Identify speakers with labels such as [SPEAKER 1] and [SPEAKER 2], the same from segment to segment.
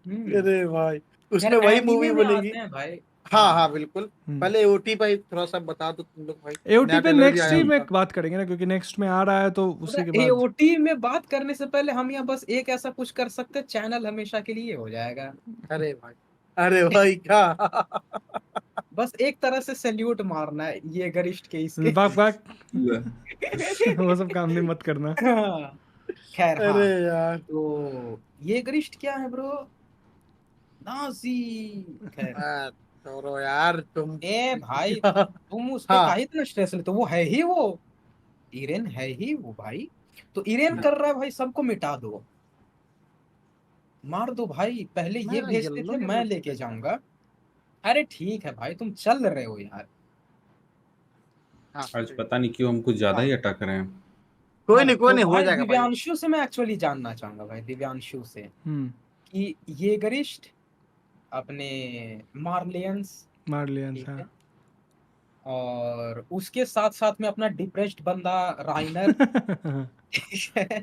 [SPEAKER 1] हम्म।
[SPEAKER 2] अरे भाई
[SPEAKER 1] यार
[SPEAKER 2] उसमें वही
[SPEAKER 1] एनीमे
[SPEAKER 2] मूवी
[SPEAKER 1] में
[SPEAKER 2] बनेगी।
[SPEAKER 1] आते हैं भाई।
[SPEAKER 2] हाँ
[SPEAKER 1] हाँ
[SPEAKER 2] हाँ बिल्कुल। पहले ओटी भाई थोड़ा सा बता दो तुम लोग भाई।
[SPEAKER 3] एओटी
[SPEAKER 2] नया
[SPEAKER 3] पे
[SPEAKER 2] ट्रेलर भी
[SPEAKER 3] नेक्स्ट
[SPEAKER 2] आया
[SPEAKER 3] ही में
[SPEAKER 2] उसका।
[SPEAKER 3] बात करेंगे ना, क्योंकि नेक्स्ट में आ रहा है तो उसी के बाद।
[SPEAKER 1] एओटी में बात करने से पहले हम यहाँ बस एक ऐसा कुछ कर सकते हैं, चैनल हमेशा के लिए हो जाएगा।
[SPEAKER 2] अरे भाई। अरे भाई क्या।
[SPEAKER 1] बस एक तरह से सैल्यूट मारना है ये गरिष्ठ के इसके।
[SPEAKER 3] बाक बाक वो सब काम नहीं मत करना।
[SPEAKER 1] हाँ, खैर
[SPEAKER 2] अरे
[SPEAKER 1] हाँ।
[SPEAKER 2] यार।
[SPEAKER 1] तो ये गरिष्ठ क्या है ब्रो? नाजी। खैर,
[SPEAKER 2] छोड़ो यार तुम।
[SPEAKER 1] ए भाई तुम उस पे
[SPEAKER 2] हाँ
[SPEAKER 1] काहे इतना स्ट्रेस लेते हो? वो है ही वो, इरेन है ही वो भाई। तो इरेन कर रहा है भाई, सबको मिटा दो, मार दो भाई। पहले ये
[SPEAKER 2] मैं
[SPEAKER 1] भेजते
[SPEAKER 2] येलो
[SPEAKER 1] थे,
[SPEAKER 2] येलो
[SPEAKER 1] मैं लेके जाऊंगा। अरे ठीक है भाई, तुम चल रहे हो यार।
[SPEAKER 2] हाँ
[SPEAKER 4] आज पता नहीं क्यों हम कुछ ज्यादा ही
[SPEAKER 2] हाँ
[SPEAKER 4] अटक रहे हैं।
[SPEAKER 1] हाँ
[SPEAKER 2] कोई
[SPEAKER 1] तो
[SPEAKER 2] नहीं हो
[SPEAKER 1] भाई
[SPEAKER 2] जाएगा भाई।
[SPEAKER 1] दिव्यांशु से मैं एक्चुअली जानना चाहूंगा भाई, दिव्यांशु से
[SPEAKER 3] हम्म।
[SPEAKER 1] कि ये गरिष्ठ अपने मार्लियंस,
[SPEAKER 3] मार्लियंस
[SPEAKER 1] ठीक
[SPEAKER 3] हाँ।
[SPEAKER 1] है, और उसके साथ साथ में अपना डिप्रेस्ड बंदा राइनर, ठीक है।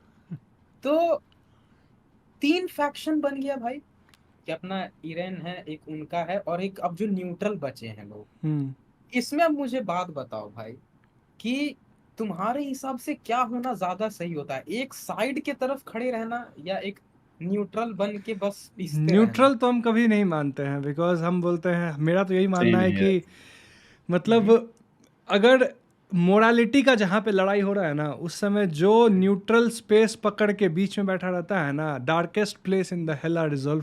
[SPEAKER 1] तो तीन फैक्शन बन गया भाई, कि अपना इरेन है, एक उनका है, और एक अब जो न्यूट्रल बचे हैं लोग।
[SPEAKER 3] हम्म।
[SPEAKER 1] इसमें अब मुझे बात बताओ भाई, कि तुम्हारे हिसाब से क्या होना ज्यादा सही होता है, एक साइड के तरफ खड़े रहना या एक न्यूट्रल बन के बस पिसते रहना?
[SPEAKER 3] न्यूट्रल तो हम कभी नहीं मानते हैं, बिकॉज हम बोलते हैं, मेरा तो यही मानना
[SPEAKER 4] सेम
[SPEAKER 3] है
[SPEAKER 4] है।
[SPEAKER 3] कि मतलब
[SPEAKER 1] हम्म।
[SPEAKER 3] अगर मोरालिटी का जहाँ पे लड़ाई हो रहा है ना, उस समय जो न्यूट्रल स्पेस पकड़ के बीच में बैठा रहता है ना, darkest place in the hell are reserve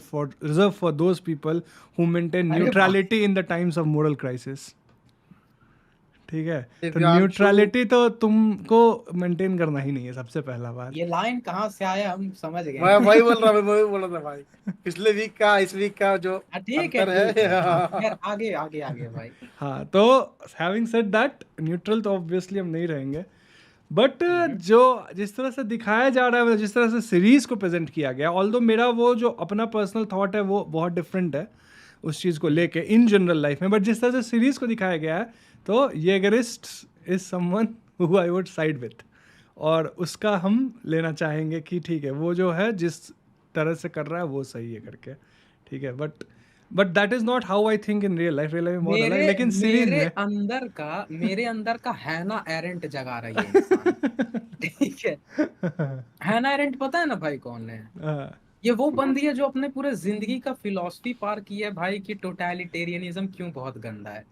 [SPEAKER 3] for those people who maintain
[SPEAKER 1] अरे वाह।
[SPEAKER 3] Neutrality in the times of moral crisis. ठीक है, तो
[SPEAKER 2] दिव्यांशु।
[SPEAKER 3] न्यूट्रलिटी तो तुमको मेंटेन करना ही नहीं है, सबसे पहला बात।
[SPEAKER 1] ये लाइन कहाँ से आया, हम समझ गए।
[SPEAKER 2] मैं वही बोल रहा मैं वही बोल रहा था भाई। पिछले वीक का इस वीक का जो
[SPEAKER 1] ठीक है
[SPEAKER 2] अंतर
[SPEAKER 1] ठीक है, हाँ
[SPEAKER 2] है।
[SPEAKER 1] यार, आगे आगे आगे भाई।
[SPEAKER 3] हाँ, तो हैविंग सेड दैट, न्यूट्रल तो ऑब्वियसली हम नहीं रहेंगे, बट
[SPEAKER 1] हम्म।
[SPEAKER 3] जो जिस तरह से दिखाया जा रहा है, मतलब जिस तरह से सीरीज को प्रेजेंट किया गया, ऑल्दो मेरा वो जो अपना पर्सनल थॉट है वो बहुत डिफरेंट है उस चीज़ को लेके इन जनरल लाइफ में, बट जिस तरह से सीरीज को दिखाया गया है, तो Yeagerist is someone who I would side with, और उसका हम लेना चाहेंगे कि ठीक है, वो जो है जिस तरह से कर रहा है वो सही है करके, ठीक है, but that is not how I think in real life. Real life में बहुत अलग है,
[SPEAKER 1] मेरे
[SPEAKER 3] लेकिन सीरीज
[SPEAKER 1] मेरे
[SPEAKER 3] में
[SPEAKER 1] मेरे अंदर का हैना एरेंट जगा रही है इंसान। ठीक है, हैना एरेंट पता है ना भाई कौन है?
[SPEAKER 3] हाँ,
[SPEAKER 1] ये वो बंदी है जो अपने पूरे जिंदगी का फिलॉसफी पार की है भाई, कि टोटलिटेरियनिज्म क्यों बहुत गंदा है।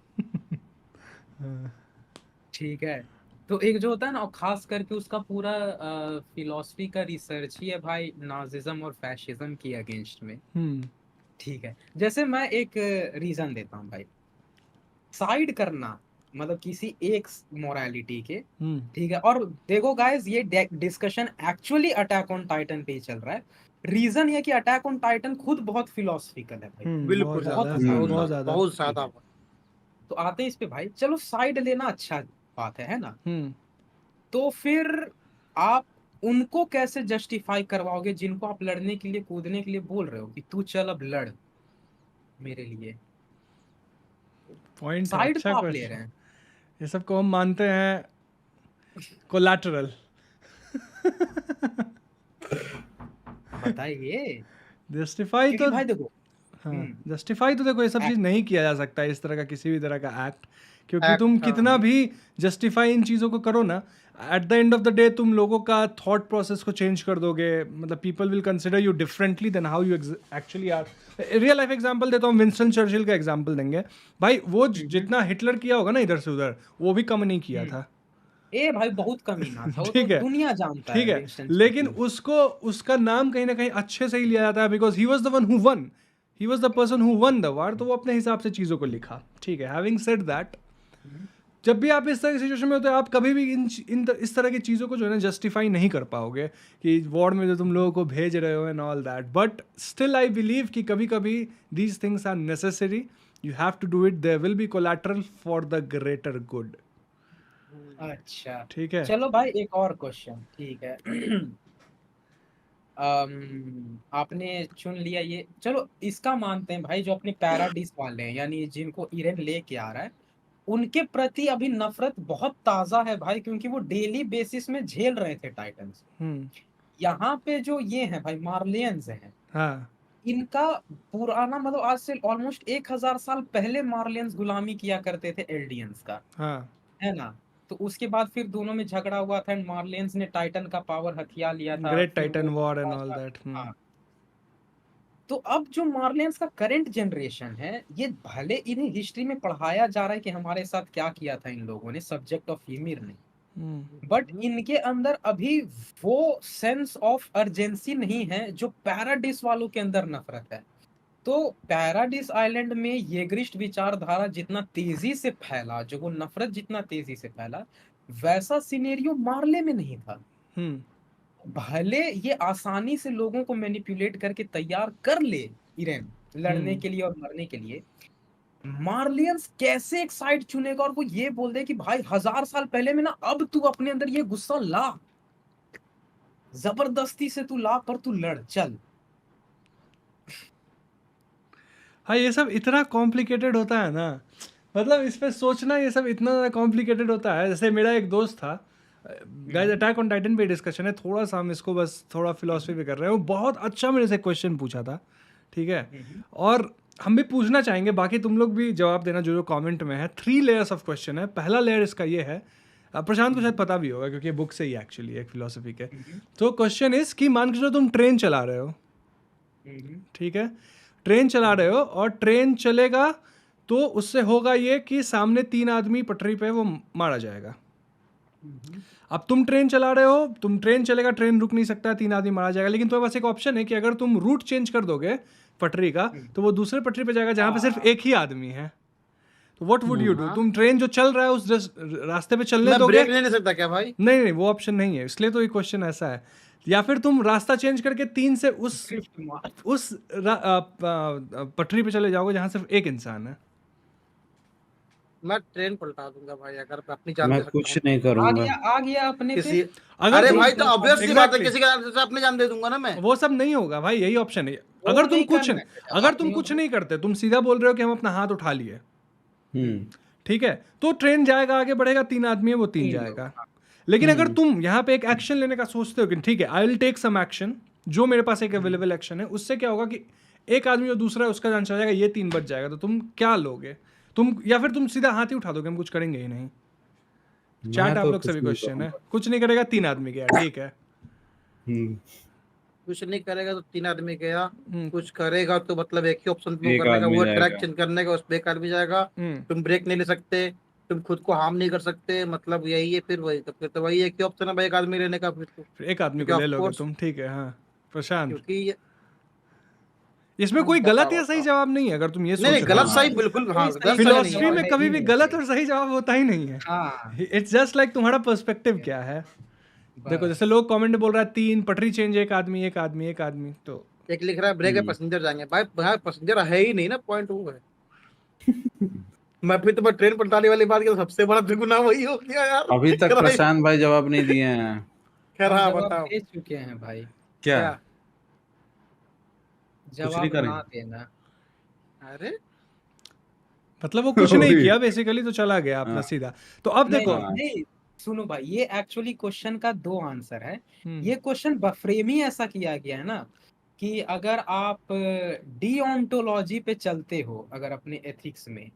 [SPEAKER 1] ठीक है, तो एक जो होता है ना, और खास करके उसका पूरा फिलॉसफी का रिसर्च ही है भाई नाजिज्म और फैशिज्म की अगेंस्ट में।
[SPEAKER 3] हम्म,
[SPEAKER 1] ठीक है, जैसे मैं एक रीजन देता हूँ भाई, साइड करना मतलब किसी एक मोरालिटी के,
[SPEAKER 3] हम्म,
[SPEAKER 1] ठीक है। और देखो गाइस, ये discussion actually attack on Titan पे ही चल रहा है। रीजन ये कि अटैक ऑन टाइटन खुद बहुत फिलोसफिकल है भाई,
[SPEAKER 3] बहुत
[SPEAKER 2] बिल्कुल
[SPEAKER 3] ज़्यादा,
[SPEAKER 1] बहुत ज्यादा।
[SPEAKER 3] बहुत ज़्यादा।
[SPEAKER 2] बहुत
[SPEAKER 1] ठीक
[SPEAKER 2] ज्यादा।
[SPEAKER 1] है, तो आते हैं इस पे भाई, चलो साइड लेना अच्छा बात है ना?
[SPEAKER 3] हम्म,
[SPEAKER 1] तो फिर आप उनको कैसे जस्टिफाई करवाओगे जिनको आप लड़ने के लिए, कूदने के लिए बोल रहे हो कि तू चल अब लड़ मेरे लिए?
[SPEAKER 3] पॉइंट है,
[SPEAKER 1] साइड
[SPEAKER 3] अच्छा
[SPEAKER 1] तो आप ले
[SPEAKER 3] क्वेश्चन।
[SPEAKER 1] रहे हैं।
[SPEAKER 3] ये सब को हम मानते हैं कोलैटरल।
[SPEAKER 1] बताइए।
[SPEAKER 3] जस्टिफाई
[SPEAKER 1] क्योंकि
[SPEAKER 3] तो,
[SPEAKER 1] भाई देखो,
[SPEAKER 3] हाँ,
[SPEAKER 1] हम्म,
[SPEAKER 3] जस्टिफाई तो देखो, ये सब चीज़
[SPEAKER 1] act-
[SPEAKER 3] नहीं किया जा सकता है, इस तरह का किसी भी तरह का एक्ट, क्योंकि तुम
[SPEAKER 2] एक्ट
[SPEAKER 3] कितना
[SPEAKER 2] हाँ।
[SPEAKER 3] भी जस्टिफाई इन चीज़ों को करो ना, at the end of the day तुम लोगों का थॉट प्रोसेस को चेंज कर दोगे, मतलब people will consider you differently than how you actually are. Real life example देता हूँ, विंस्टन चर्चिल का एग्जांपल देंगे भाई, वो
[SPEAKER 1] हम्म,
[SPEAKER 3] जितना हिटलर किया होगा ना इधर से उधर, वो भी कम नहीं किया
[SPEAKER 1] हम्म।
[SPEAKER 3] था।
[SPEAKER 1] ए भाई बहुत कमीना था वो, तो
[SPEAKER 3] ठीक है,
[SPEAKER 1] दुनिया जानता
[SPEAKER 3] ठीक
[SPEAKER 1] है
[SPEAKER 3] है,
[SPEAKER 1] विंस्टन
[SPEAKER 3] लेकिन
[SPEAKER 1] चर्चिल।
[SPEAKER 3] उसको उसका नाम कहीं ना कहीं अच्छे से ही लिया जाता है, because he was the one who one, he was the person who one the war, तो वो अपने हिसाब से चीज़ों को लिखा। ठीक है, हैविंग सेड दैट,
[SPEAKER 1] हम्म,
[SPEAKER 3] जब भी आप इस तरह की सिचुएशन में होते हो, आप कभी भी इस तरह की चीज़ों को जो है ना जस्टिफाई नहीं कर पाओगे, कि वॉर में जो तुम लोगों को भेज रहे हो and all that, but still I believe कि कभी कभी these things are necessary, you have to do it, there will be collateral for the greater good.
[SPEAKER 1] अच्छा,
[SPEAKER 3] ठीक है।
[SPEAKER 1] चलो भाई एक और क्वेश्चन, ठीक है। आपने चुन लिया ये, चलो इसका मानते हैं भाई, जो अपने पैराडिस वाले हैं, यानी जिनको इरेन लेके आ रहा है, उनके प्रति अभी नफरत बहुत ताजा है भाई, क्योंकि वो डेली बेसिस में झेल रहे थे टाइटन्स।
[SPEAKER 3] हम्म।
[SPEAKER 1] यहाँ पे जो ये है भाई मार्लियंस हैं,
[SPEAKER 3] हाँ,
[SPEAKER 1] इनका पुराना मतलब आज से ऑलमोस्ट 1000 साल पहले मार्लियंस गुलामी किया करते थे एल्डियंस का,
[SPEAKER 3] हाँ
[SPEAKER 1] है ना। तो उसके बाद फिर दोनों में झगड़ा हुआ था एंड मार्लियंस ने टाइटन का पावर हथिया लिया था,
[SPEAKER 3] ग्रेट
[SPEAKER 1] फिर
[SPEAKER 3] टाइटन
[SPEAKER 1] वो
[SPEAKER 3] war and all
[SPEAKER 1] Raja.
[SPEAKER 3] That.
[SPEAKER 1] हाँ, तो अब जो मार्लियंस का करंट जनरेशन है, ये भले इन्हें हिस्ट्री में पढ़ाया जा रहा है कि हमारे साथ क्या किया था इन लोगों ने, सब्जेक्ट ऑफ हीमिर ने, बट इनके अंदर अभी वो सेंस ऑफ अर्जेंसी नहीं है जो पैराडिस वालों के अंदर नफरत है। तो पैराडिस आइलैंड में येग्रिस्ट विचारधारा जितना तेजी से फैला, जो वो नफरत जितना तेजी से फैला, वैसा सिनेरियो मार्ले में नहीं था। भले ये आसानी से लोगों को मैनिपुलेट करके तैयार कर ले इरेन लड़ने के लिए और मरने के लिए, मार्लियंस कैसे एक साइड चुनेगा और वो ये बोल दे कि भाई 1000 साल पहले में ना, अब तू अपने अंदर ये गुस्सा ला, जबरदस्ती से तू ला, पर तू लड़ चल।
[SPEAKER 3] हाँ, ये सब इतना कॉम्प्लिकेटेड होता है ना, मतलब इस पे सोचना ये सब इतना ज़्यादा कॉम्प्लिकेटेड होता है। जैसे मेरा एक दोस्त था, गाइस अटैक ऑन टाइटन पे डिस्कशन है, थोड़ा सा हम इसको बस थोड़ा फिलॉसफी पे कर रहे हैं। वो बहुत अच्छा मेरे से क्वेश्चन पूछा था, ठीक है, और हम भी पूछना चाहेंगे, बाकी तुम लोग भी जवाब देना जो जो कमेंट में है। 3 लेयर्स ऑफ क्वेश्चन है। पहला लेयर इसका ये है, प्रशांत को शायद पता भी होगा क्योंकि ये बुक से ही एक्चुअली एक फिलोसफी के। तो क्वेश्चन इज कि मान के चलो तुम ट्रेन चला रहे हो, ठीक है, ट्रेन चला रहे हो और ट्रेन चलेगा तो उससे होगा ये कि सामने 3 आदमी पटरी पे वो मारा जाएगा। अब तुम ट्रेन चला रहे हो, तुम ट्रेन चलेगा, ट्रेन रुक नहीं सकता, 3 आदमी मारा जाएगा, लेकिन तुम्हारे पास एक ऑप्शन है कि अगर तुम रूट चेंज कर दोगे पटरी का तो वो दूसरे पटरी पे जाएगा जहाँ पे सिर्फ एक ही आदमी है। तो व्हाट वुड यू डू? तुम ट्रेन जो चल रहा है उस रास्ते पे चलने
[SPEAKER 2] मैं
[SPEAKER 3] दोगे?
[SPEAKER 2] ब्रेक नहीं ले सकता क्या भाई?
[SPEAKER 3] नहीं नहीं, वो ऑप्शन नहीं है, इसलिए तो ये क्वेश्चन ऐसा है। या फिर तुम रास्ता चेंज करके 3 से उस पटरी पे चले जाओगे जहाँ सिर्फ एक इंसान है।
[SPEAKER 2] मैं ट्रेन पलटा दूंगा भाई, अगर मैं अपनी जान
[SPEAKER 4] मैं
[SPEAKER 2] दे सकता
[SPEAKER 4] कुछ
[SPEAKER 2] हूँ।
[SPEAKER 4] नहीं करूंगा।
[SPEAKER 1] आ गया अपने
[SPEAKER 2] किसी
[SPEAKER 1] पे।
[SPEAKER 3] अगर
[SPEAKER 2] अरे
[SPEAKER 3] तुम-
[SPEAKER 2] भाई तो ऑब्वियस सी बात है,
[SPEAKER 3] Exactly.
[SPEAKER 2] किसी का से अपनी जान दे दूंगा ना मैं।
[SPEAKER 3] वो सब नहीं होगा भाई, यही ऑप्शन है।
[SPEAKER 1] वो
[SPEAKER 3] अगर तुम
[SPEAKER 1] नहीं
[SPEAKER 3] कुछ
[SPEAKER 1] करना है,
[SPEAKER 3] अगर तुम
[SPEAKER 1] नहीं
[SPEAKER 3] कुछ
[SPEAKER 1] होगा।
[SPEAKER 3] नहीं करते, तुम सीधा बोल रहे हो कि हम अपना हाथ उठा लिए,
[SPEAKER 4] हम्म
[SPEAKER 3] ठीक है, तो ट्रेन जाएगा, आगे बढ़ेगा, 3 आदमी है वो 3
[SPEAKER 1] तीन
[SPEAKER 3] जाएगा।
[SPEAKER 1] लोग, हाँ।
[SPEAKER 3] लेकिन अगर तुम यहाँ पे एक एक्शन लेने का सोचते हो कि ठीक है I will take some action, जो मेरे पास एक अवेलेबल एक्शन है, उससे क्या होगा कि एक आदमी जो दूसरा है उसका जान चला जाएगा, ये 3 बच जाएगा, तो तुम क्या लोगे? तुम या फिर तुम सीधा हाथ ही उठा दोगे, हम कुछ करेंगे ही नहीं। चैट
[SPEAKER 4] मैं
[SPEAKER 3] आप
[SPEAKER 4] तो
[SPEAKER 3] लोग
[SPEAKER 4] कुछ
[SPEAKER 3] सभी
[SPEAKER 4] नहीं
[SPEAKER 3] क्वेश्चन है,
[SPEAKER 4] करूंगा।
[SPEAKER 3] कुछ नहीं करेगा, 3 आदमी गया, ठीक है।
[SPEAKER 4] हम्म,
[SPEAKER 2] कुछ नहीं करेगा तो 3 आदमी गया, कुछ करेगा तो मतलब एक ही ऑप्शन
[SPEAKER 4] एक
[SPEAKER 2] करने का,
[SPEAKER 4] आदमी
[SPEAKER 2] वो
[SPEAKER 4] जाएगा।
[SPEAKER 2] ट्रैक चेंज करने का, उस पे एक आदमी जाएगा।
[SPEAKER 3] हम्म,
[SPEAKER 2] तुम ब्रेक नहीं ले सकते, तुम खुद को हार्म नहीं कर सकते, मतलब यही है। फिर वही, तो फिर तो वही एक ही ऑप्शन है भाई, एक आदमी रहने का फिर तो।
[SPEAKER 3] फिर एक आदमी को
[SPEAKER 2] क्योंकि
[SPEAKER 3] ले
[SPEAKER 2] of
[SPEAKER 3] लोगे
[SPEAKER 2] course-
[SPEAKER 3] तुम, ठीक है। हाँ प्रशांत,
[SPEAKER 2] क्योंकि
[SPEAKER 3] इसमें कोई गलत या सही जवाब नहीं है अगर तुम ये सोच
[SPEAKER 2] नहीं
[SPEAKER 3] रहे
[SPEAKER 2] नहीं, गलत
[SPEAKER 3] हो।
[SPEAKER 2] सही बिल्कुल, हाँ
[SPEAKER 1] कोई
[SPEAKER 2] गलत
[SPEAKER 1] सही
[SPEAKER 2] सही
[SPEAKER 1] नहीं
[SPEAKER 3] फिलोसफी
[SPEAKER 2] नहीं
[SPEAKER 3] में
[SPEAKER 2] है।
[SPEAKER 3] कभी भी गलत और सही जवाब होता ही नहीं है।
[SPEAKER 1] हाँ,
[SPEAKER 3] इट्स जस्ट लाइक तुम्हारा पर्सपेक्टिव क्या है। देखो जैसे लोग कमेंट में बोल रहा है 3 पटरी चेंज, एक आदमी एक आदमी एक आदमी, तो
[SPEAKER 2] एक लिख रहा है ब्रेक है, पैसेंजर जाएंगे भाई, भाई पैसेंजर है ही नहीं ना, पॉइंट वो है। मैं फिर तो मैं ट्रेन पलटाने वाली बात की, तो सबसे बड़ा दुगुना वही हो गया यार।
[SPEAKER 4] अभी तक प्रशांत भाई जवाब नहीं दिए हैं।
[SPEAKER 2] खैर
[SPEAKER 1] हम
[SPEAKER 2] हाँ
[SPEAKER 1] जवाब
[SPEAKER 2] बताओ
[SPEAKER 1] दे चुके हैं भाई,
[SPEAKER 4] क्या?
[SPEAKER 2] क्या?
[SPEAKER 4] नहीं
[SPEAKER 1] जवाब
[SPEAKER 4] करेंगे।
[SPEAKER 1] ना देना।
[SPEAKER 2] अरे
[SPEAKER 3] मतलब वो कुछ नहीं किया बेसिकली, तो चला गया अपना
[SPEAKER 4] हाँ।
[SPEAKER 3] सीधा। तो अब
[SPEAKER 1] नहीं
[SPEAKER 3] देखो,
[SPEAKER 1] नहीं, सुनो भाई, ये एक्चुअली क्वेश्चन का 2 आंसर है।
[SPEAKER 3] हम्म,
[SPEAKER 1] ये क्वेश्चन बफ्रेम ही ऐसा किया गया है ना कि अगर आप डीओंटोलॉजी पे चलते हो, अगर अपने एथिक्स में,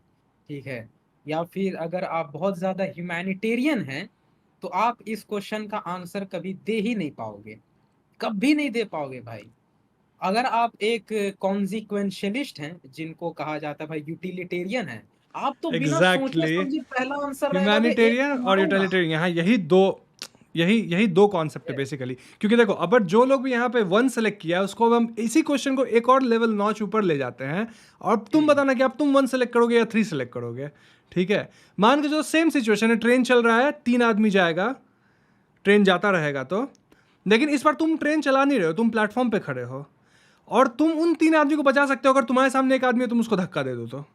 [SPEAKER 1] ठीक है, या फिर अगर आप बहुत ज्यादा ह्यूमैनिटेरियन हैं, तो आप इस क्वेश्चन का आंसर कभी दे ही नहीं पाओगे, कभी नहीं दे पाओगे भाई। अगर आप एक कॉन्सिक्वेंशियलिस्ट हैं, जिनको कहा जाता है भाई यूटिलिटेरियन है, आप तो बिना सोचे
[SPEAKER 3] एग्जैक्टली,
[SPEAKER 1] समझे पहला आंसर रहेगा भाई, एक
[SPEAKER 3] ह्यूमैनिटेरियन
[SPEAKER 1] को
[SPEAKER 3] और
[SPEAKER 1] मारूंगा।
[SPEAKER 3] यूटिलिटेरियन, यहाँ यही दो कॉन्सेप्ट है बेसिकली। क्योंकि देखो अब जो लोग भी यहाँ पे 1 सेलेक्ट किया है, उसको अब हम इसी क्वेश्चन को एक और लेवल नॉच ऊपर ले जाते हैं, और तुम बताना कि अब तुम 1 सेलेक्ट करोगे या 3 सेलेक्ट करोगे, ठीक है। मान के जो सेम सिचुएशन है, ट्रेन चल रहा है, 3 आदमी जाएगा, ट्रेन जाता रहेगा, तो लेकिन इस बार तुम ट्रेन चला नहीं रहे हो, तुम प्लेटफॉर्म पे खड़े हो, और तुम उन 3 आदमी को बचा सकते हो अगर तुम्हारे सामने एक आदमी है, तुम उसको धक्का दे दो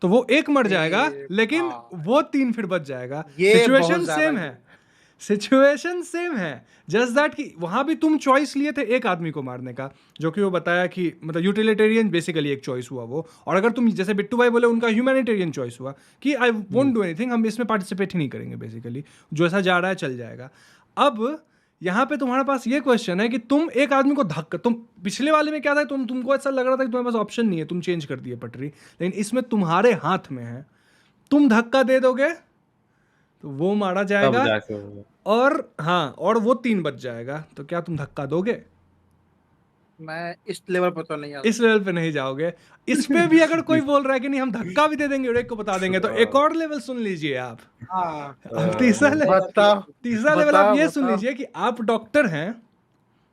[SPEAKER 3] तो वो एक मर जाएगा, लेकिन वो 3 फिर बच जाएगा।
[SPEAKER 2] ये
[SPEAKER 3] सिचुएशन
[SPEAKER 2] बहुत ज्यादा
[SPEAKER 3] सेम है, सिचुएशन सेम है, जस्ट दैट कि वहां भी तुम चॉइस लिए थे एक आदमी को मारने का, जो कि वो बताया कि मतलब यूटिलिटेरियन बेसिकली एक चॉइस हुआ वो, और अगर तुम जैसे बिट्टू भाई बोले उनका ह्यूमैनिटेरियन चॉइस हुआ कि आई वोंट डू एनीथिंग, हम इसमें पार्टिसिपेट ही नहीं करेंगे, बेसिकली जो ऐसा जा रहा है चल जाएगा। अब यहाँ पे तुम्हारे पास ये क्वेश्चन है कि तुम एक आदमी को धक्का, तुम पिछले वाले में क्या था, तुमको ऐसा लग रहा था कि तुम्हारे पास ऑप्शन नहीं है, तुम चेंज कर दिए पटरी, लेकिन इसमें तुम्हारे हाथ में है, तुम धक्का दे दोगे तो वो मारा
[SPEAKER 4] तब
[SPEAKER 3] जाएगा,
[SPEAKER 4] जाके वो-
[SPEAKER 3] और हाँ, और वो 3 बच जाएगा। तो क्या तुम धक्का दोगे?
[SPEAKER 2] मैं इस लेवल पर तो नहीं आता।
[SPEAKER 3] इस लेवल पे नहीं जाओगे। इस पे भी अगर कोई बोल रहा है कि नहीं हम धक्का भी दे देंगे और एक को बता देंगे, तो एक और लेवल सुन लीजिए आप।
[SPEAKER 1] हाँ
[SPEAKER 3] अब तीसरा लेवल आप ये सुन
[SPEAKER 2] बताओ।
[SPEAKER 3] लीजिए कि आप डॉक्टर हैं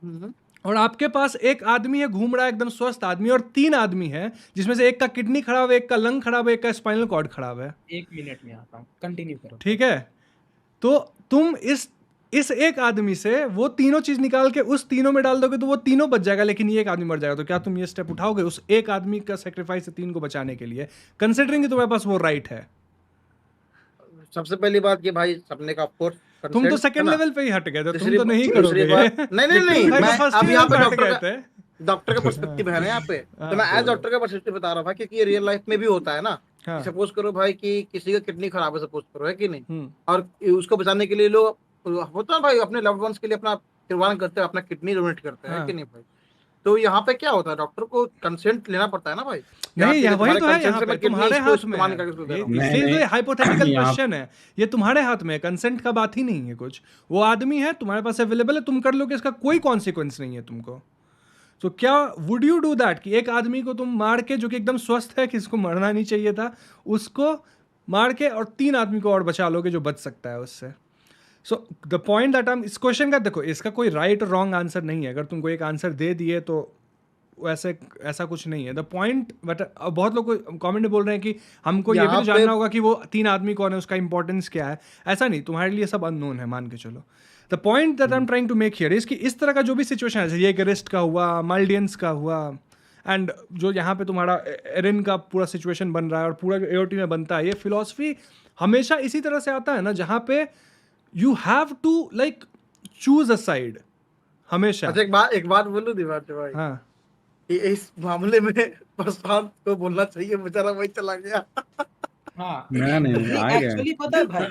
[SPEAKER 2] हम्म,
[SPEAKER 3] और आपके पास एक आदमी है घूम रहा है एकदम स्वस्थ आदमी, और 3 आदमी है जिसमें से एक का किडनी खराब है, एक का लंग खराब है, एक का स्पाइनल कॉर्ड खराब है।
[SPEAKER 1] 1 मिनट में आता हूँ, कंटिन्यू करो।
[SPEAKER 3] ठीक है, तो तुम इस एक आदमी से वो तीनों चीज निकाल के उस तीनों में डाल दोगे तो वो तीनों बच जाएगा, लेकिन ये एक आदमी मर जाएगा। तो क्या तुम ये स्टेप उठाओगे उस एक आदमी का सेक्रीफाइस से 3 को बचाने के लिए, कंसिडरिंग कि तुम्हारे पास वो राइट है?
[SPEAKER 2] सबसे पहली बात कि भाई सपने का ऑफकोर्स
[SPEAKER 3] तुम तो सेकंड लेवल पे ही हट गए थे, तुम तो नहीं
[SPEAKER 2] दूसरी
[SPEAKER 3] करोगे।
[SPEAKER 2] बात नहीं
[SPEAKER 3] भाई तो
[SPEAKER 2] मैं
[SPEAKER 3] फर्स्ट
[SPEAKER 2] अब यहाँ पे
[SPEAKER 3] लेवल पे हट गए थे।
[SPEAKER 2] डॉक्टर का पर्सपेक्टिव है ना यहाँ पे, तो मैं एज डॉक्टर का पर्सपेक्टिव बता रहा हूँ भाई, क्योंकि ये रियल लाइफ में भी होता है ना।
[SPEAKER 3] हाँ।
[SPEAKER 2] सपोज करो भाई कि किसी का किडनी खराब है, सपोज करो, है कि नहीं,
[SPEAKER 3] हम्म।
[SPEAKER 2] और उसको बचाने के लिए लोग होता है भाई अपने लव्ड वंस के लिए अपना कुर्बान करते हैं, अपना किडनी डोनेट करते हैं,
[SPEAKER 3] हाँ।
[SPEAKER 2] है कि नहीं भाई। तो यहाँ पे क्या होता है, डॉक्टर को कंसेंट लेना पड़ता है ना भाई।
[SPEAKER 3] नहीं,
[SPEAKER 2] यहाँ
[SPEAKER 3] वही तो है,
[SPEAKER 2] consent
[SPEAKER 3] यहाँ
[SPEAKER 2] से
[SPEAKER 3] पे
[SPEAKER 2] मैं kidney
[SPEAKER 3] तुम्हारे
[SPEAKER 2] इसको
[SPEAKER 3] हाथ में
[SPEAKER 2] इस्तेमाल
[SPEAKER 3] है।
[SPEAKER 2] करके उसको दे रहा हूँ।
[SPEAKER 3] ये-
[SPEAKER 4] नहीं,
[SPEAKER 3] इसलिए तो ये
[SPEAKER 4] नहीं।
[SPEAKER 3] हाइपोथेटिकल
[SPEAKER 4] यहाँ-
[SPEAKER 3] क्वेश्चन है, ये तुम्हारे हाथ में है, कंसेंट का बात ही नहीं है कुछ। वो आदमी है तुम्हारे पास अवेलेबल है, तुम कर लोगे, इसका कोई कॉन्सिक्वेंस नहीं है तुमको। तो क्या वुड यू डू दैट कि एक आदमी को तुम मार के, जो कि एकदम स्वस्थ है, किसको मरना नहीं चाहिए था, उसको मार के और 3 आदमी को और बचा लोगे जो बच सकता है उससे? सो द पॉइंट दैट इस क्वेश्चन का, देखो इसका कोई राइट और रॉन्ग आंसर नहीं है। अगर तुमको एक आंसर दे दिए तो वैसे ऐसा कुछ नहीं है। द पॉइंट, बट बहुत लोग कमेंट में बोल रहे हैं कि हमको ये भी
[SPEAKER 2] यहाँ
[SPEAKER 3] तो
[SPEAKER 2] पे-
[SPEAKER 3] जानना होगा कि वो 3 आदमी कौन है, उसका इंपॉर्टेंस क्या है। ऐसा नहीं, तुम्हारे लिए सब अननोन है, मान के चलो। The point that I am trying to make here is कि इस तरह का जो भी सिचुएशन है, ये गेरिस्ट का हुआ, माल्डियंस का हुआ, एंड जो यहाँ पे तुम्हारा एरिन का पूरा सिचुएशन बन रहा है और पूरा एओटी में बनता है, ये फिलॉसफी हमेशा इसी तरह से आता है ना, जहाँ पे you have to like choose a side हमेशा।
[SPEAKER 2] अच्छा एक बात बोलूं दिवाकर भाई,
[SPEAKER 3] हाँ,
[SPEAKER 2] इस मामले में प्रशांत को बोलना चाहिए, बेचारा वही चला गया।
[SPEAKER 1] हाँ
[SPEAKER 4] नहीं आ गए।
[SPEAKER 1] एक्चुअली पता है भाई,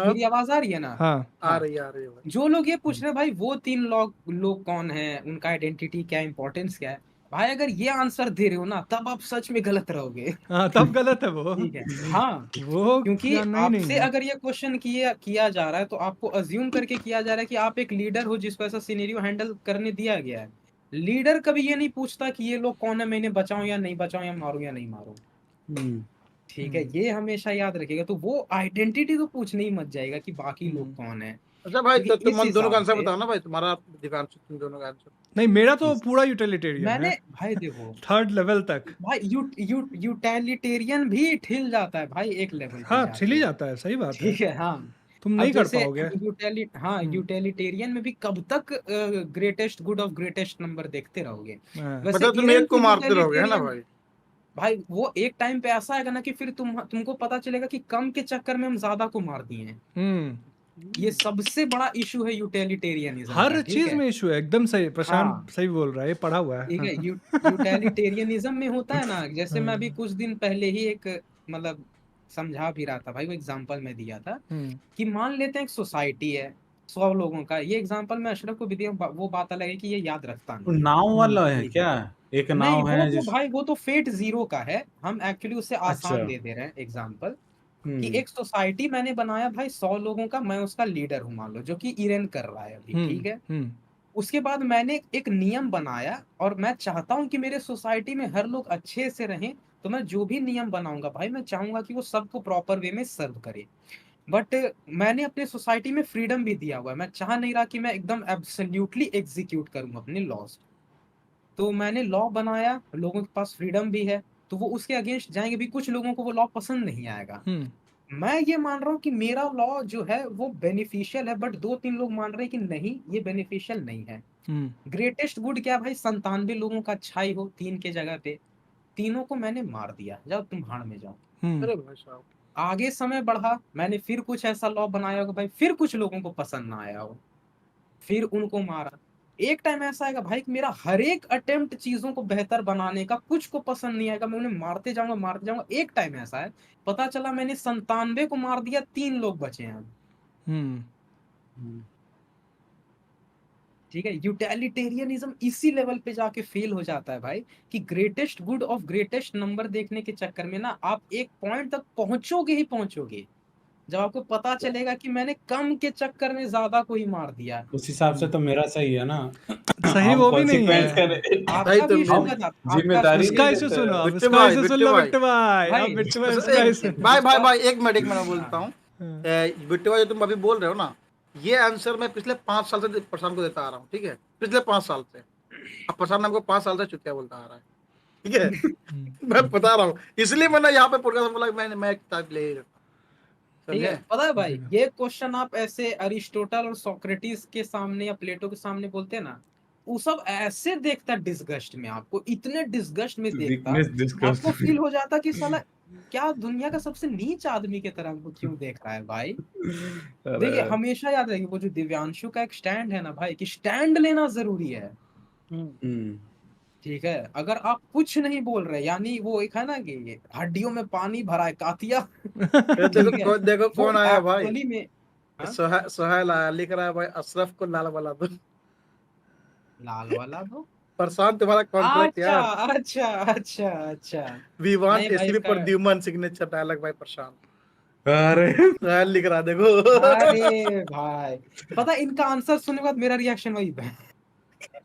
[SPEAKER 1] मेरी आवाज आ रही है ना?
[SPEAKER 3] हाँ,
[SPEAKER 2] आ रही है भाई।
[SPEAKER 1] जो लोग ये पूछ रहे हैं भाई वो 3 लोग कौन है, उनका आइडेंटिटी क्या, इंपॉर्टेंस क्या है, भाई अगर ये आंसर दे रहे हो ना तब आप सच में गलत रहोगे।
[SPEAKER 3] हाँ, तब गलत है वो।
[SPEAKER 1] ठीक है, हाँ,
[SPEAKER 3] वो
[SPEAKER 1] क्योंकि
[SPEAKER 3] क्या नहीं
[SPEAKER 1] आपसे
[SPEAKER 3] है।
[SPEAKER 1] अगर ये क्वेश्चन किया जा रहा है तो आपको अज्यूम करके किया जा रहा है कि आप एक लीडर हो जिसको ऐसा सिनेरियो हैंडल करने दिया गया है। लीडर कभी ये नहीं पूछता कि ये लोग कौन है, मैं इन्हें बचाऊं या नहीं बचाऊं, या मारूं या नहीं मारूं। ठीक है, ये हमेशा याद रखिएगा। तो वो आइडेंटिटी तो पूछने ही मत जाएगा कि बाकी लोग कौन है।
[SPEAKER 2] अच्छा भाई, तो
[SPEAKER 1] क्योंकि
[SPEAKER 2] तुम
[SPEAKER 1] इस
[SPEAKER 2] हम दोनों का
[SPEAKER 1] हिसाब
[SPEAKER 2] आंसर
[SPEAKER 1] से
[SPEAKER 2] बताओ ना भाई, तुम्हारा दिव्यांश, तुम दोनों का आंसर।
[SPEAKER 3] नहीं, मेरा तो पूरा यूटिलिटेरियन
[SPEAKER 1] मैंने
[SPEAKER 3] है,
[SPEAKER 1] भाई देखो
[SPEAKER 3] 3rd लेवल तक।
[SPEAKER 1] भाई यूटिलिटेरियन भी ठिल जाता है भाई एक लेवल पे
[SPEAKER 3] हाँ,
[SPEAKER 1] जाके।
[SPEAKER 3] छिली जाता है, सही बात है।
[SPEAKER 1] ठीक है, हाँ।
[SPEAKER 3] तुम
[SPEAKER 1] अब
[SPEAKER 3] नहीं कर
[SPEAKER 1] जैसे
[SPEAKER 3] पाओगे।
[SPEAKER 1] यूटिलिटेरियन में भी कब तक greatest good of greatest number देखते रहोगे।
[SPEAKER 3] हाँ।
[SPEAKER 1] वैसे
[SPEAKER 2] मतलब तुम
[SPEAKER 1] इरन
[SPEAKER 2] एक को
[SPEAKER 1] भी
[SPEAKER 2] मारते रहोगे, है ना
[SPEAKER 1] utilitarian-
[SPEAKER 2] भाई।
[SPEAKER 1] भाई वो एक टाइम पे ऐसा आएगा ना कि फिर तुमको पता चलेगा कि कम के चक्कर में हम ज्यादा को मार दिए हैं। ये सबसे बड़ा इशू है यूटिलिटेरियनिज्म
[SPEAKER 3] हर
[SPEAKER 1] का, ठीक
[SPEAKER 3] चीज
[SPEAKER 1] है?
[SPEAKER 3] में इशू है, एकदम सही, प्रशांत
[SPEAKER 1] हाँ।
[SPEAKER 3] सही बोल रहा है, ये पढ़ा हुआ है।
[SPEAKER 1] ठीक है, यूटिलिटेरियनिज्म में होता है ना, जैसे मैं अभी कुछ दिन पहले ही एक मतलब समझा भी रहा था भाई, वो एग्जांपल में दिया था कि मान लेते हैं एक सोसाइटी है 100 लोगों का। ये एग्जांपल मैं अशरफ को भी दिया, वो बात अलग है कि ये याद रखता नहीं।
[SPEAKER 4] नाव वाला है
[SPEAKER 1] ठीक
[SPEAKER 4] क्या? एक
[SPEAKER 1] नहीं,
[SPEAKER 4] नाव
[SPEAKER 1] वो
[SPEAKER 4] है
[SPEAKER 1] तो भाई वो तो फेट 0 का है, हम एक्चुअली उससे आसान
[SPEAKER 4] अच्छा।
[SPEAKER 1] दे दे रहे हैं एग्जांपल कि
[SPEAKER 4] हम्म,
[SPEAKER 1] एक सोसाइटी मैंने बनाया भाई 100 लोगों का, मैं उसका लीडर हूँ मान लो, जो कि इरेन कर रहा है अभी, ठीक है? उसके बाद मैंने एक नियम बनाया और मैं चाहता हूँ कि मेरे सोसाइटी में हर लोग अच्छे से रहें, तो मैं जो भी नियम बनाऊंगा भाई मैं चाहूंगा कि वो सबको प्रॉपर वे में सर्व करे। बट मैंने अपने सोसाइटी में फ्रीडम भी दिया हुआ है, मैं चाह नहीं रहा कि मैं एकदम एब्सोल्युटली एग्जीक्यूट करूँ अपने लॉज। तो मैंने लॉ बनाया, लोगों के पास फ्रीडम भी है, तो वो उसके अगेंस्ट जाएंगे भी, कुछ लोगों को वो लॉ पसंद नहीं आएगा। मैं ये मान रहा हूँ कि मेरा लॉ जो है वो बेनिफिशियल है, बट 2-3 लोग मान रहे हैं कि नहीं ये बेनिफिशियल नहीं है। ग्रेटेस्ट गुड क्या भाई, 97 लोगों का अच्छाई हो 3 के जगह पे, तीनों को मैंने मार दिया, जाओ तुम भाड़ में जाओ।
[SPEAKER 2] अरे भाई साहब,
[SPEAKER 1] आगे समय बढ़ा, मैंने फिर कुछ ऐसा लॉ बनाया होगा भाई, फिर कुछ लोगों को पसंद ना आया हो, फिर उनको मारा। एक टाइम ऐसा आएगा भाई कि मेरा हर एक अटेम्प्ट चीजों को बेहतर बनाने का, कुछ को पसंद नहीं आएगा, मैं उन्हें मारते जाऊंगा। एक टाइम ऐसा है, पता चला मैंने 97 को मार दिया, 3 लोग बचे हैं। ठीक है, यूटिलिटेरियनिज्म इसी लेवल पे जाके फेल हो जाता है भाई, कि greatest good of greatest number देखने के चक्कर में ना आप एक पॉइंट तक पहुंचोगे ही पहुंचोगे, जब आपको पता चलेगा कि मैंने कम के चक्कर में ज्यादा को ही मार दिया।
[SPEAKER 4] उस हिसाब से तो मेरा सही है ना।
[SPEAKER 3] सही
[SPEAKER 4] हम
[SPEAKER 3] वो भी नहीं
[SPEAKER 4] consequence
[SPEAKER 3] है।
[SPEAKER 4] करें।
[SPEAKER 2] भाई
[SPEAKER 1] आपका
[SPEAKER 2] तुम
[SPEAKER 1] भी इशू
[SPEAKER 4] हम
[SPEAKER 1] है, आपका
[SPEAKER 4] जिम्मेदारी
[SPEAKER 3] इसका
[SPEAKER 4] नहीं
[SPEAKER 3] इशू
[SPEAKER 4] लेते
[SPEAKER 3] सुनो,
[SPEAKER 4] हैं।
[SPEAKER 3] अब
[SPEAKER 2] बिट्टू
[SPEAKER 3] इसका
[SPEAKER 2] भाई,
[SPEAKER 3] इशू सुन
[SPEAKER 2] बिट्टू
[SPEAKER 3] लो
[SPEAKER 2] भाई।
[SPEAKER 3] बिट्टू भाई,
[SPEAKER 1] भाई,
[SPEAKER 3] अब बिट्टू भाई
[SPEAKER 2] बस
[SPEAKER 3] इसका
[SPEAKER 2] एक-
[SPEAKER 3] इशू।
[SPEAKER 2] भाई एक मिनट मैं बोलता हूँ। बिट्टू भाई, जो तुम अभी बोल रहे हो ना, ये आंसर मैं पिछले 5 साल से प्रशांत को देता आ रहा हूँ, ठीक है, पिछले 5 साल से। अब प्रशांत हमको 5 साल से चुतिया बोलता आ रहा है, ठीक है। मैं बता रहा हूँ, इसलिए मैंने यहाँ पे पॉडकास्ट बोला कि मैं किताब ले ही लेता हूँ,
[SPEAKER 1] ठीक है,
[SPEAKER 2] समझे?
[SPEAKER 1] पता है भाई, ये क्वेश्चन आप ऐसे अरिस्टोटल और सोक्रेटिस के सामने या प्लेटो के सामने बोलते हैं ना, वो सब ऐसे देखता डिस्गस्ट में, आपको इतने डिस्गस्ट में देखता,
[SPEAKER 4] Weakness disgust
[SPEAKER 1] आपको फील हो जाता कि साला क्या दुनिया का सबसे नीच आदमी की तरह हमको क्यों देख रहा है भाई। देखिए,
[SPEAKER 4] अरे
[SPEAKER 1] हमेशा याद रखिए, वो जो दिव्यांशु का एक स्टैंड है ना भाई, कि स्टैंड लेना जरूरी है।
[SPEAKER 4] हम्म,
[SPEAKER 1] ठीक है, अगर आप कुछ नहीं बोल रहे, यानी वो एक है ना कि ये हड्डियों में पानी भरा है कातिया। ठीक है,
[SPEAKER 2] देखो
[SPEAKER 1] वो
[SPEAKER 2] कौन आया भाई,
[SPEAKER 1] एक्चुअली में हाँ?
[SPEAKER 2] सोहेल आया, लिख रहा है भाई अशरफ को लाल वाला दो।
[SPEAKER 1] लाल वाला दो।
[SPEAKER 2] प्रशांत तुम्हारा कॉन्ट्रैक्ट
[SPEAKER 1] अच्छा
[SPEAKER 2] यार,
[SPEAKER 1] अच्छा अच्छा अच्छा।
[SPEAKER 2] वी वांट
[SPEAKER 1] नहीं भाई,
[SPEAKER 2] एसीबी
[SPEAKER 1] इसका
[SPEAKER 2] पर ह्यूमन सिग्नेचर डायलॉग भाई प्रशांत।
[SPEAKER 4] अरे
[SPEAKER 2] सोहेल लिख रहा है, देखो।
[SPEAKER 1] अरे भाई, पता है, इनका आंसर सुनने के बाद मेरा रिएक्शन वही